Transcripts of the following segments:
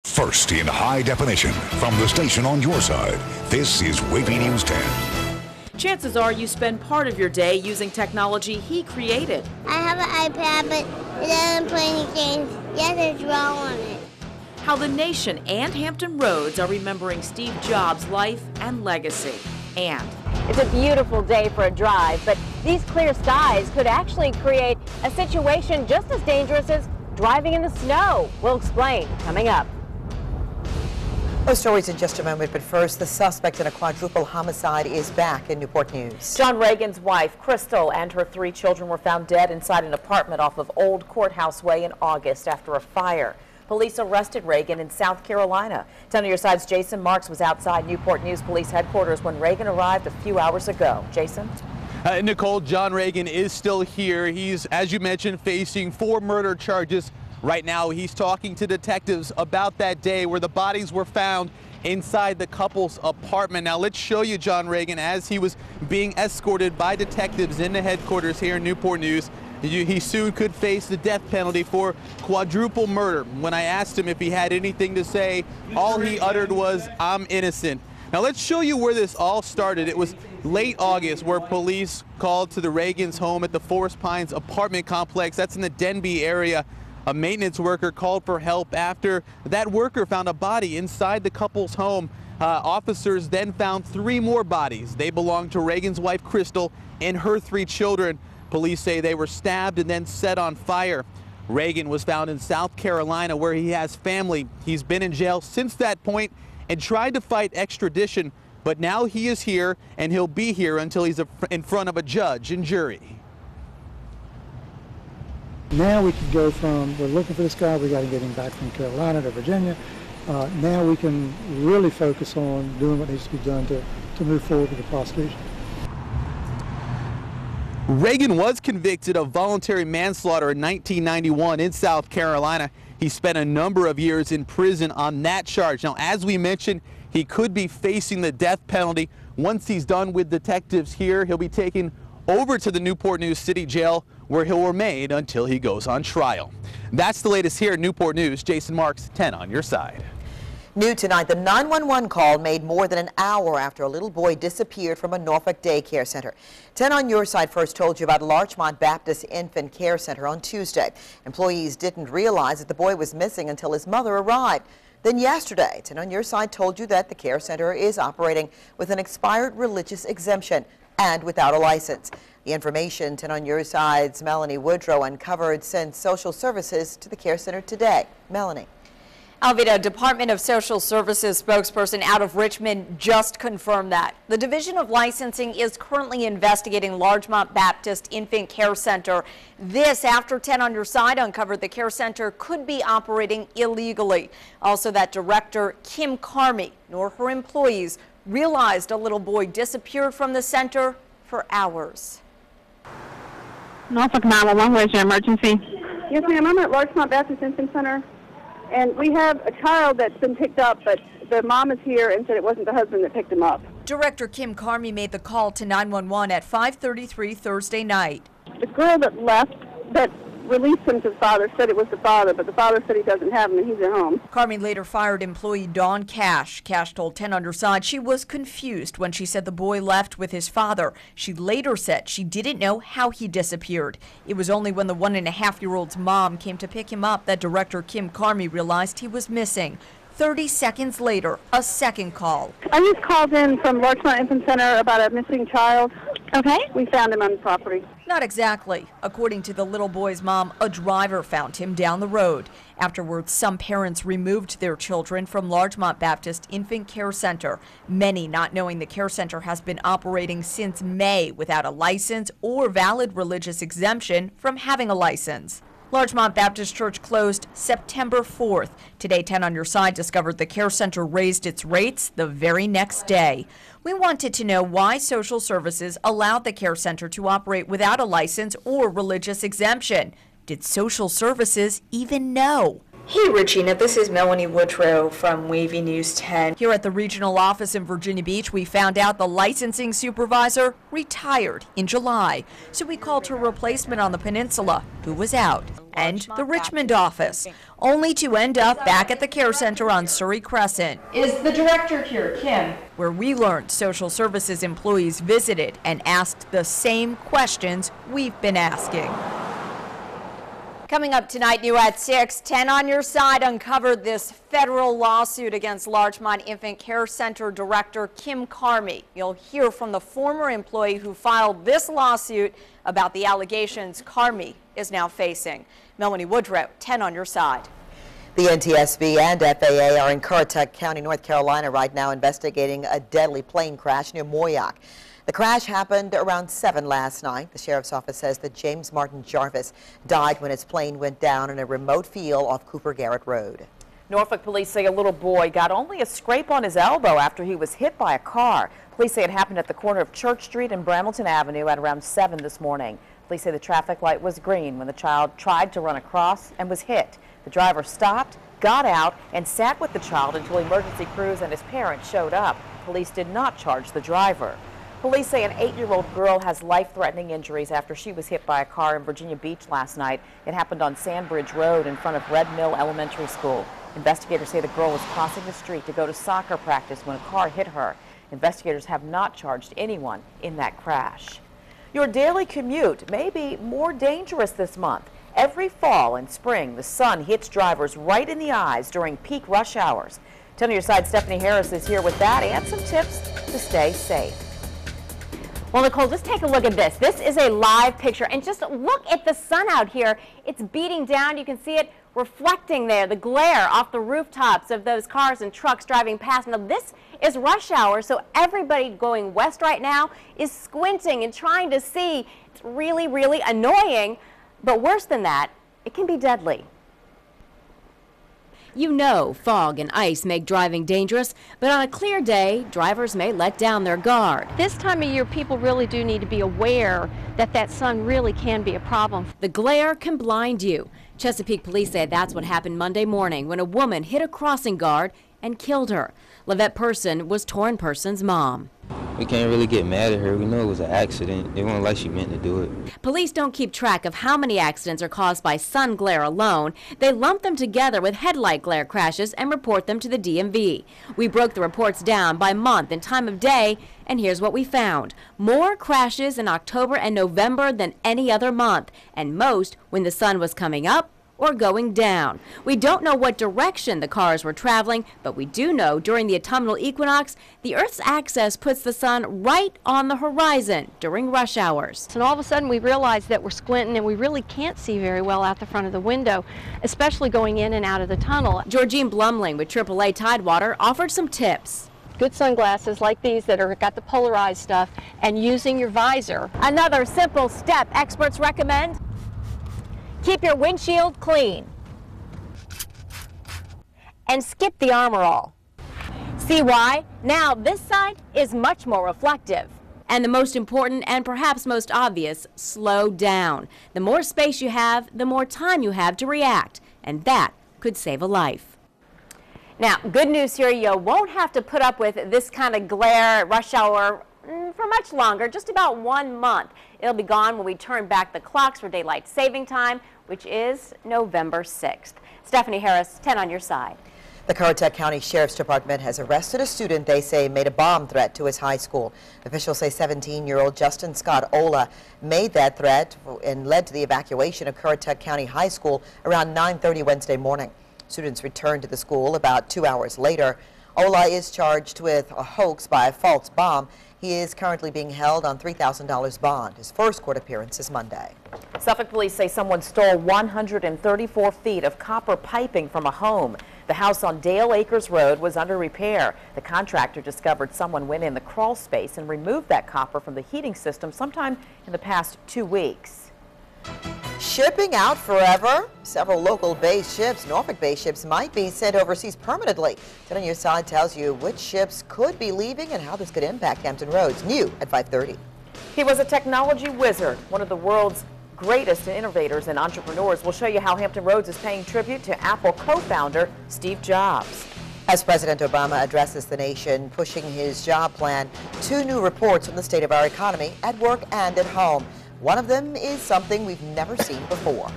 First in high definition from the station on your side, this is WAVY News 10. Chances are you spend part of your day using technology he created. I have an iPad, but it doesn't play any games. Yes, I draw on it. How the nation and Hampton Roads are remembering Steve Jobs' life and legacy. And it's a beautiful day for a drive, but these clear skies could actually create a situation just as dangerous as driving in the snow. We'll explain coming up. Those stories in just a moment, but first, the suspect in a quadruple homicide is back in Newport News. John Reagan's wife, Crystal, and her 3 children were found dead inside an apartment off of Old Courthouse Way in August after a fire. Police arrested Reagan in South Carolina. 10 on your side's Jason Marks was outside Newport News Police headquarters when Reagan arrived a few hours ago. Jason? Nicole, John Reagan is still here. He's, as you mentioned, facing 4 murder charges. Right now, he's talking to detectives about that day where the bodies were found inside the couple's apartment. Now, let's show you John Reagan as he was being escorted by detectives in the headquarters here in Newport News. He soon could face the death penalty for quadruple murder. When I asked him if he had anything to say, all he uttered was, "I'm innocent." Now, let's show you where this all started. It was late August where police called to the Reagan's home at the Forest Pines apartment complex. That's in the Denby area. A maintenance worker called for help after that worker found a body inside the couple's home. Officers then found 3 more bodies. They belonged to Reagan's wife, Crystal, and her 3 children. Police say they were stabbed and then set on fire. Reagan was found in South Carolina where he has family. He's been in jail since that point and tried to fight extradition, but now he is here and he'll be here until he's in front of a judge and jury. Now we can go from, we're looking for this guy, we got to get him back from Carolina to Virginia. Now we can really focus on doing what needs to be done to move forward with the prosecution. Reagan was convicted of voluntary manslaughter in 1991 in South Carolina. He spent a number of years in prison on that charge. Now, as we mentioned, he could be facing the death penalty. Once he's done with detectives here, he'll be taken over to the Newport News City Jail, where he'll remain until he goes on trial. That's the latest here at Newport News. Jason Marks, 10 on your side. New tonight, the 911 call made more than an hour after a little boy disappeared from a Norfolk daycare center. 10 on your side first told you about Larchmont Baptist Infant Care Center on Tuesday. Employees didn't realize that the boy was missing until his mother arrived. Then yesterday, 10 on your side told you that the care center is operating with an expired religious exemption and without a license. The information 10 on your side's Melanie Woodrow uncovered sent social services to the care center today. Melanie. Alveda, Department of Social Services spokesperson out of Richmond just confirmed that. The Division of Licensing is currently investigating Larchmont Baptist Infant Care Center. This after 10 on your side uncovered the care center could be operating illegally. Also, that director, Kim Carmy, nor her employees realized a little boy disappeared from the center for hours. Norfolk 911, where's your emergency? Yes, ma'am. I'm at Larchmont Baptist Infant Center, and we have a child that's been picked up, but the mom is here and said it wasn't the husband that picked him up. Director Kim Carmy made the call to 911 at 5:33 Thursday night. The girl that left, that released him to the father, said it was the father, but the father said he doesn't have him and he's at home. Carmy later fired employee Dawn Cash. Cash told 10 on her side she was confused when she said the boy left with his father. She later said she didn't know how he disappeared. It was only when the 1.5-year-old's mom came to pick him up that Director Kim Carmy realized he was missing. 30 seconds later, a second call. I just called in from Larchmont Infant Center about a missing child. Okay. We found him on the property. Not exactly. According to the little boy's mom, a driver found him down the road. Afterwards, some parents removed their children from Larchmont Baptist Infant Care Center, many not knowing the care center has been operating since May without a license or valid religious exemption from having a license. Larchmont Baptist Church closed September 4th. Today, 10 on your side discovered the care center raised its rates the very next day. We wanted to know why social services allowed the care center to operate without a license or religious exemption. Did social services even know? Hey Regina, this is Melanie Woodrow from WAVY News 10. Here at the regional office in Virginia Beach, we found out the licensing supervisor retired in July. So we called her replacement on the peninsula, who was out, and the Richmond office, only to end up back at the care center on Surrey Crescent. Is the director here, Kim? Where we learned social services employees visited and asked the same questions we've been asking. Coming up tonight, new at 6, 10 on your side uncovered this federal lawsuit against Larchmont Infant Care Center Director Kim Carmi. You'll hear from the former employee who filed this lawsuit about the allegations Carmi is now facing. Melanie Woodrow, 10 on your side. The NTSB and FAA are in Currituck County, North Carolina right now investigating a deadly plane crash near Moyock. The crash happened around 7 last night. The sheriff's office says that James Martin Jarvis died when his plane went down in a remote field off Cooper Garrett Road. Norfolk police say a little boy got only a scrape on his elbow after he was hit by a car. Police say it happened at the corner of Church Street and Brambleton Avenue at around 7 this morning. Police say the traffic light was green when the child tried to run across and was hit. The driver stopped, got out, and sat with the child until emergency crews and his parents showed up. Police did not charge the driver. Police say an 8-year-old girl has life-threatening injuries after she was hit by a car in Virginia Beach last night. It happened on Sandbridge Road in front of Red Mill Elementary School. Investigators say the girl was crossing the street to go to soccer practice when a car hit her. Investigators have not charged anyone in that crash. Your daily commute may be more dangerous this month. Every fall and spring, the sun hits drivers right in the eyes during peak rush hours. 10 on your side, Stephanie Harris is here with that and some tips to stay safe. Well, Nicole, just take a look at this. This is a live picture, and just look at the sun out here. It's beating down. You can see it reflecting there, the glare off the rooftops of those cars and trucks driving past. Now, this is rush hour, so everybody going west right now is squinting and trying to see. It's really, really annoying, but worse than that, it can be deadly. You know, fog and ice make driving dangerous, but on a clear day, drivers may let down their guard. This time of year, people really do need to be aware that that sun really can be a problem. The glare can blind you. Chesapeake police say that's what happened Monday morning when a woman hit a crossing guard and killed her. Lavette Person was Torn Person's mom. We can't really get mad at her. We know it was an accident. It wasn't like she meant to do it. Police don't keep track of how many accidents are caused by sun glare alone. They lump them together with headlight glare crashes and report them to the DMV. We broke the reports down by month and time of day, and here's what we found. More crashes in October and November than any other month, and most when the sun was coming up or going down. We don't know what direction the cars were traveling, but we do know during the autumnal equinox, the Earth's axis puts the sun right on the horizon during rush hours. And all of a sudden we realize that we're squinting and we really can't see very well out the front of the window, especially going in and out of the tunnel. Georgine Blumling with AAA Tidewater offered some tips. Good sunglasses like these that are got the polarized stuff, and using your visor. Another simple step experts recommend: keep your windshield clean and skip the Armor All. See why? Now this side is much more reflective. And the most important and perhaps most obvious, slow down. The more space you have, the more time you have to react, and that could save a life. Now, good news here, you won't have to put up with this kind of glare at rush hour for much longer, just about 1 month. It'll be gone when we turn back the clocks for daylight saving time, which is November 6th. Stephanie Harris, 10 on your side. The Currituck County Sheriff's Department has arrested a student they say made a bomb threat to his high school. Officials say 17-year-old Justin Scott Ola made that threat and led to the evacuation of Currituck County High School around 9:30 Wednesday morning. Students returned to the school about 2 hours later. Ola is charged with a hoax by a false bomb. He is currently being held on $3,000 bond. His first court appearance is Monday. Suffolk police say someone stole 134 feet of copper piping from a home. The house on Dale Acres Road was under repair. The contractor discovered someone went in the crawl space and removed that copper from the heating system sometime in the past 2 weeks. Shipping out forever? Several local-based ships, Norfolk-based ships, might be sent overseas permanently. 10 on your side tells you which ships could be leaving and how this could impact Hampton Roads. New at 5:30. He was a technology wizard, one of the world's greatest innovators and entrepreneurs. We'll show you how Hampton Roads is paying tribute to Apple co-founder Steve Jobs. As President Obama addresses the nation, pushing his job plan, 2 new reports on the state of our economy at work and at home. One of them is something we've never seen before.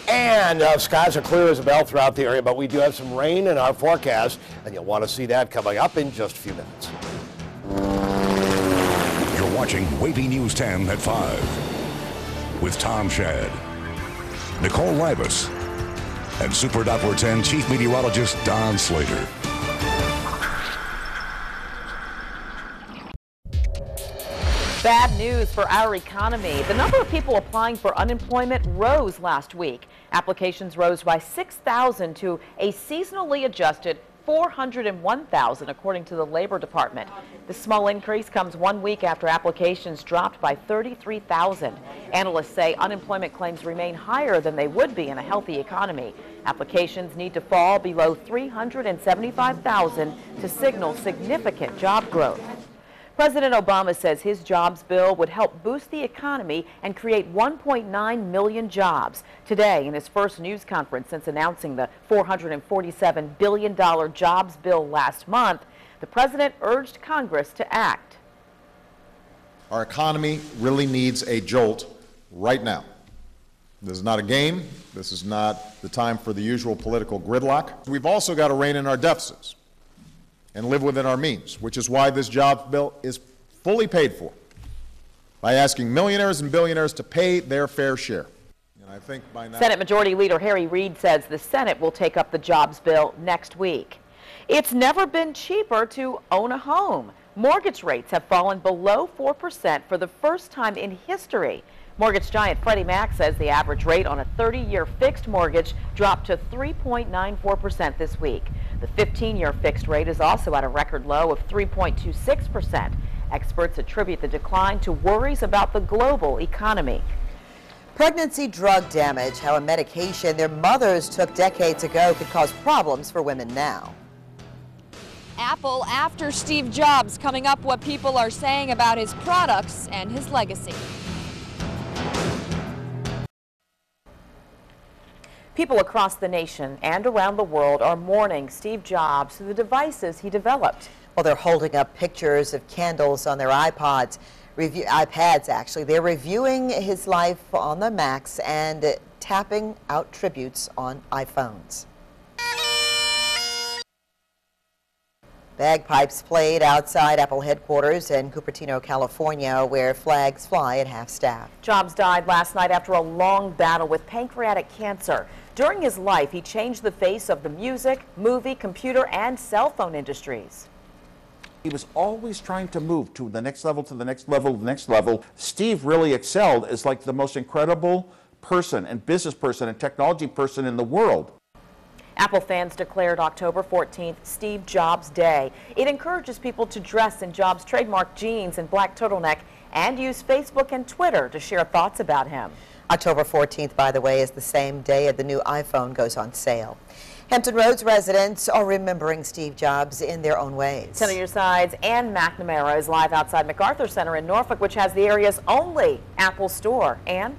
And skies are clear as a bell throughout the area, but we do have some rain in our forecast, and you'll want to see that coming up in just a few minutes. You're watching WAVY News 10 at 5 with Tom Shad, Nicole Libas, and Super Doppler 10 Chief Meteorologist Don Slater. Bad news for our economy. The number of people applying for unemployment rose last week. Applications rose by 6,000 to a seasonally adjusted 401,000, according to the Labor Department. The small increase comes 1 week after applications dropped by 33,000. Analysts say unemployment claims remain higher than they would be in a healthy economy. Applications need to fall below 375,000 to signal significant job growth. President Obama says his jobs bill would help boost the economy and create 1.9 million jobs. Today, in his first news conference since announcing the $447 billion jobs bill last month, the president urged Congress to act. Our economy really needs a jolt right now. This is not a game. This is not the time for the usual political gridlock. We've also got to rein in our deficits and live within our means, which is why this jobs bill is fully paid for by asking millionaires and billionaires to pay their fair share. And I think by now, Senate Majority Leader Harry Reid says the Senate will take up the jobs bill next week. It's never been cheaper to own a home. Mortgage rates have fallen below 4% for the first time in history. Mortgage giant Freddie Mac says the average rate on a 30-year fixed mortgage dropped to 3.94% this week. The 15-year fixed rate is also at a record low of 3.26%. Experts attribute the decline to worries about the global economy. Pregnancy drug damage, how a medication their mothers took decades ago could cause problems for women now. Apple after Steve Jobs, coming up what people are saying about his products and his legacy. People across the nation and around the world are mourning Steve Jobs for the devices he developed. Well, they're holding up pictures of candles on their iPads, iPads actually. They're reviewing his life on the Macs and tapping out tributes on iPhones. Bagpipes played outside Apple headquarters in Cupertino, California, where flags fly at half-staff. Jobs died last night after a long battle with pancreatic cancer. During his life, he changed the face of the music, movie, computer, and cell phone industries. He was always trying to move to the next level, to the next level, the next level. Steve really excelled as like the most incredible person and business person and technology person in the world. Apple fans declared October 14th Steve Jobs Day. It encourages people to dress in Jobs' trademark jeans and black turtleneck and use Facebook and Twitter to share thoughts about him. October 14th, by the way, is the same day the new iPhone goes on sale. Hampton Roads residents are remembering Steve Jobs in their own ways. 10 on your sides. Ann McNamara is live outside MacArthur Center in Norfolk, which has the area's only Apple store. Ann?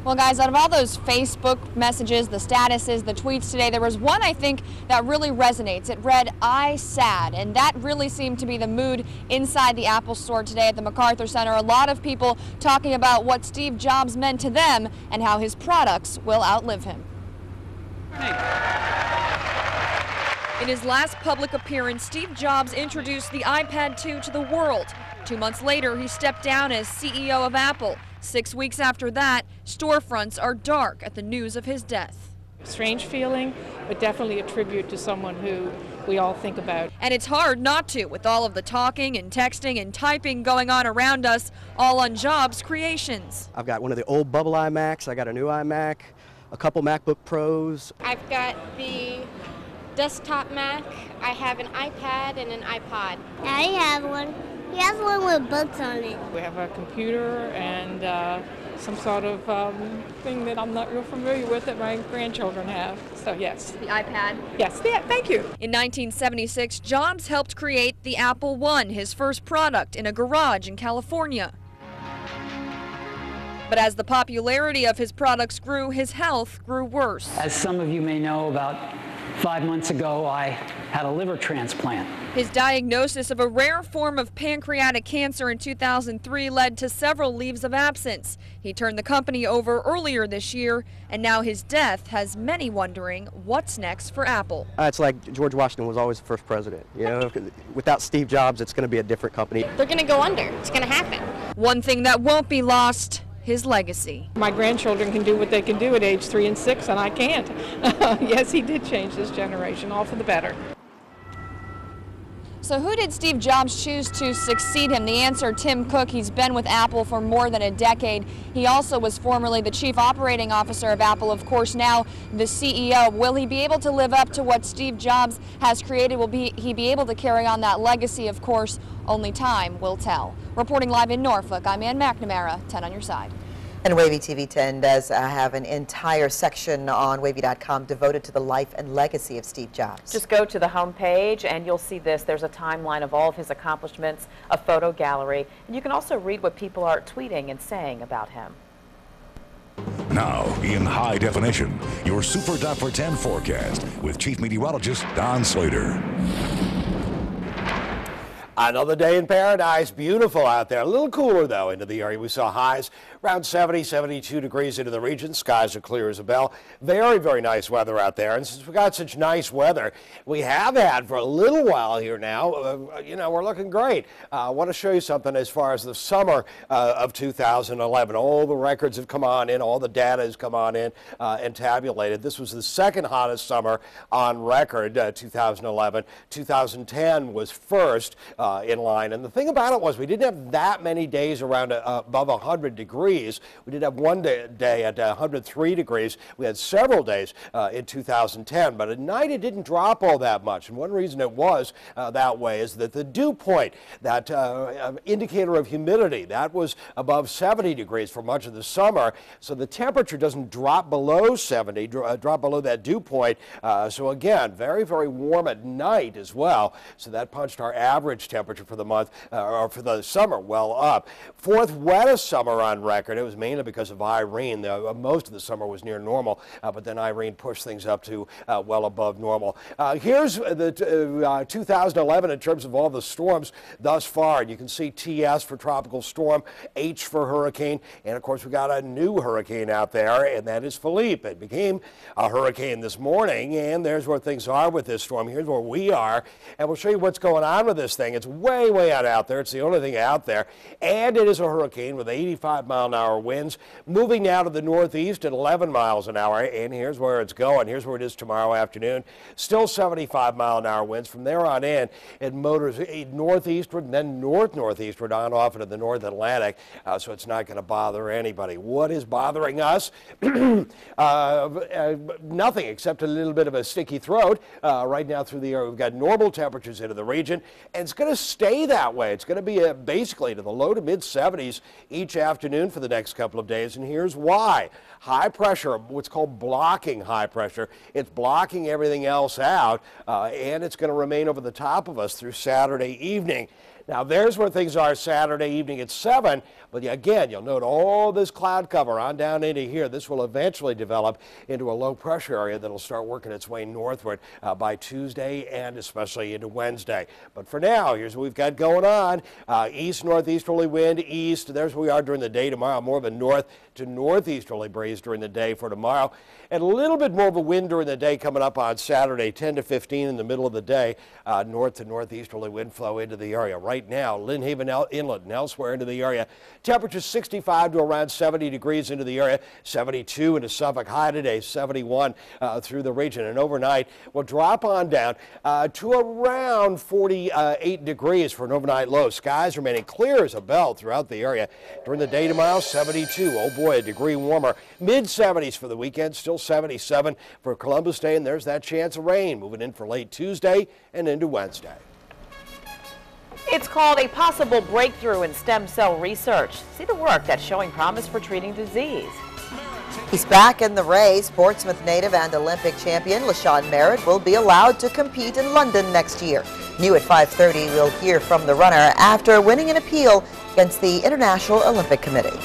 Well, guys, out of all those Facebook messages, the statuses, the tweets today, there was one I think that really resonates. It read, "I sad," and that really seemed to be the mood inside the Apple store today at the MacArthur Center. A lot of people talking about what Steve Jobs meant to them and how his products will outlive him. In his last public appearance, Steve Jobs introduced the iPad 2 to the world. 2 months later, he stepped down as CEO of Apple. 6 weeks after that, storefronts are dark at the news of his death. Strange feeling, but definitely a tribute to someone who we all think about. And it's hard not to, with all of the talking and texting and typing going on around us, all on Jobs' creations. I've got one of the old bubble iMacs, I got a new iMac, a couple MacBook Pros. I've got the desktop Mac, I have an iPad and an iPod. I have one. He has one with books on it. We have a computer and some sort of thing that I'm not real familiar with that my grandchildren have. So yes. The iPad? Yes, yeah, thank you. In 1976, Jobs helped create the Apple I, his first product, in a garage in California. But as the popularity of his products grew, his health grew worse. As some of you may know, about 5 months ago, I had a liver transplant. His diagnosis of a rare form of pancreatic cancer in 2003 led to several leaves of absence. He turned the company over earlier this year, and now his death has many wondering what's next for Apple. It's like George Washington was always the first president. You know, without Steve Jobs, it's going to be a different company. They're going to go under. It's going to happen. One thing that won't be lost, his legacy. My grandchildren can do what they can do at age 3 and 6, and I can't. Yes, he did change this generation, all for the better. So who did Steve Jobs choose to succeed him? The answer, Tim Cook. He's been with Apple for more than a decade. He also was formerly the chief operating officer of Apple, of course, now the CEO. Will he be able to live up to what Steve Jobs has created? Will he be able to carry on that legacy? Of course, only time will tell. Reporting live in Norfolk, I'm Ann McNamara, 10 on your side. And WAVY TV 10 does have an entire section on wavy.com devoted to the life and legacy of Steve Jobs. Just go to the home page and you'll see this. There's a timeline of all of his accomplishments, a photo gallery, and you can also read what people are tweeting and saying about him. Now, in high definition, your Super Duffer 10 forecast with Chief Meteorologist Don Slater. Another day in paradise. Beautiful out there. A little cooler, though, into the area. We saw highs around 70, 72 degrees into the region. Skies are clear as a bell. Very, very nice weather out there. And since we got such nice weather, we have had for a little while here now, you know, we're looking great. I want to show you something as far as the summer of 2011. All the records have come on in. All the data has come on in and tabulated. This was the second hottest summer on record, 2011. 2010 was first. In line. And the thing about it was we didn't have that many days around above 100 degrees. We did have one day at 103 degrees. We had several days in 2010, but at night it didn't drop all that much. And one reason it was that way is that the dew point, that indicator of humidity, that was above 70 degrees for much of the summer. So the temperature doesn't drop below 70, drop below that dew point. So again, very, very warm at night as well. So that punched our average temperature for the month or for the summer well up. Fourth wettest summer on record. It was mainly because of Irene. Most of the summer was near normal, but then Irene pushed things up to well above normal. Here's the 2011 in terms of all the storms thus far. And you can see TS for tropical storm, H for hurricane, and of course we got a new hurricane out there, and that is Philippe. It became a hurricane this morning, and there's where things are with this storm. Here's where we are, and we'll show you what's going on with this thing. It's way, way out there. It's the only thing out there. And it is a hurricane with 85-mile-an-hour winds, moving now to the northeast at 11 miles an hour. And here's where it's going. Here's where it is tomorrow afternoon. Still 75-mile-an-hour winds. From there on in, it motors northeastward and then northeastward on off into the North Atlantic. So it's not going to bother anybody. What is bothering us? Nothing except a little bit of a sticky throat. Right now through the air, we've got normal temperatures into the region. And it's going to stay that way. It's going to be basically to the low to mid 70s each afternoon for the next couple of days. And here's why. High pressure, what's called blocking high pressure. It's blocking everything else out, and it's going to remain over the top of us through Saturday evening. Now, there's where things are Saturday evening at 7, but again, you'll note all this cloud cover on down into here. This will eventually develop into a low pressure area that'll start working its way northward by Tuesday and especially into Wednesday. But for now, here's what we've got going on. East-northeasterly wind, east. There's where we are during the day tomorrow. More of a north to northeasterly breeze during the day for tomorrow. And a little bit more of a wind during the day coming up on Saturday, 10 to 15 in the middle of the day. North to northeasterly wind flow into the area. Right now, Lynn Haven Inlet and elsewhere into the area. Temperatures 65 to around 70 degrees into the area. 72 into Suffolk. High today, 71 through the region. And overnight, we'll drop on down to around 48 degrees for an overnight low. Skies remaining clear as a bell throughout the area. During the day tomorrow, 72. Oh boy, a degree warmer. Mid-70s for the weekend. Still 77 for Columbus Day. And there's that chance of rain moving in for late Tuesday and into Wednesday. It's called a possible breakthrough in stem cell research. See the work that's showing promise for treating disease. He's back in the race. Portsmouth native and Olympic champion LaShawn Merritt will be allowed to compete in London next year. New at 5:30, we'll hear from the runner after winning an appeal against the International Olympic Committee.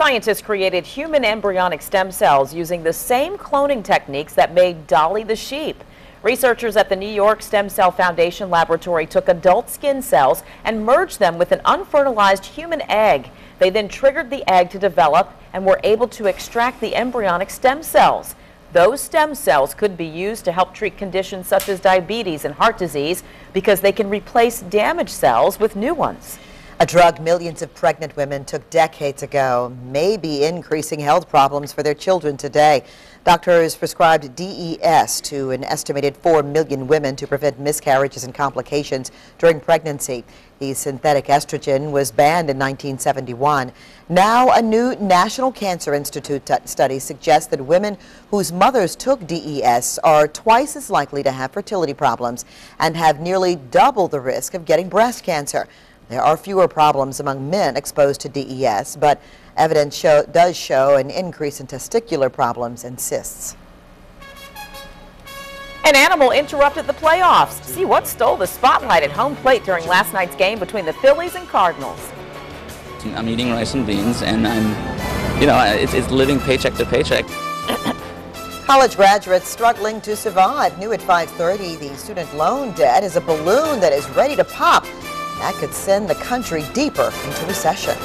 Scientists created human embryonic stem cells using the same cloning techniques that made Dolly the sheep. Researchers at the New York Stem Cell Foundation laboratory took adult skin cells and merged them with an unfertilized human egg. They then triggered the egg to develop and were able to extract the embryonic stem cells. Those stem cells could be used to help treat conditions such as diabetes and heart disease because they can replace damaged cells with new ones. A drug millions of pregnant women took decades ago may be increasing health problems for their children today. Doctors prescribed DES to an estimated 4 million women to prevent miscarriages and complications during pregnancy. The synthetic estrogen was banned in 1971. Now, a new National Cancer Institute study suggests that women whose mothers took DES are twice as likely to have fertility problems and have nearly double the risk of getting breast cancer. There are fewer problems among men exposed to DES, but evidence does show an increase in testicular problems and cysts. An animal interrupted the playoffs. See what stole the spotlight at home plate during last night's game between the Phillies and Cardinals. I'm eating rice and beans, and it's living paycheck to paycheck. College graduates struggling to survive. New at 5:30, the student loan debt is a balloon that is ready to pop. That could send the country deeper into recession.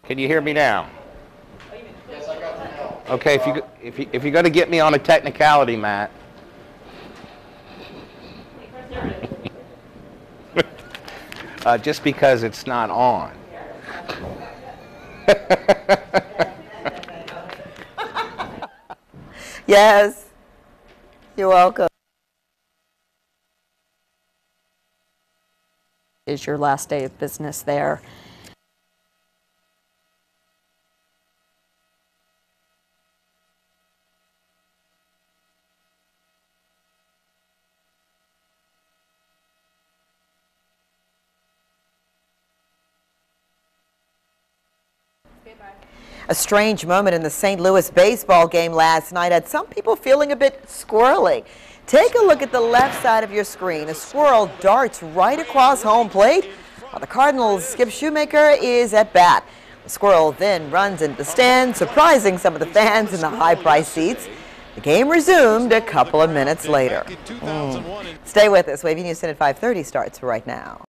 Can you hear me now? Yes, I got you now. Okay, if you're going to get me on a technicality, Matt. Just because it's not on. Yes, you're welcome. Is your last day of business there? A strange moment in the St. Louis baseball game last night had some people feeling a bit squirrely. Take a look at the left side of your screen. A squirrel darts right across home plate while the Cardinals' Skip Shoemaker is at bat. The squirrel then runs into the stands, surprising some of the fans in the high-priced seats. The game resumed a couple of minutes later. Stay with us. WAVY News 10 at 5:30 starts right now.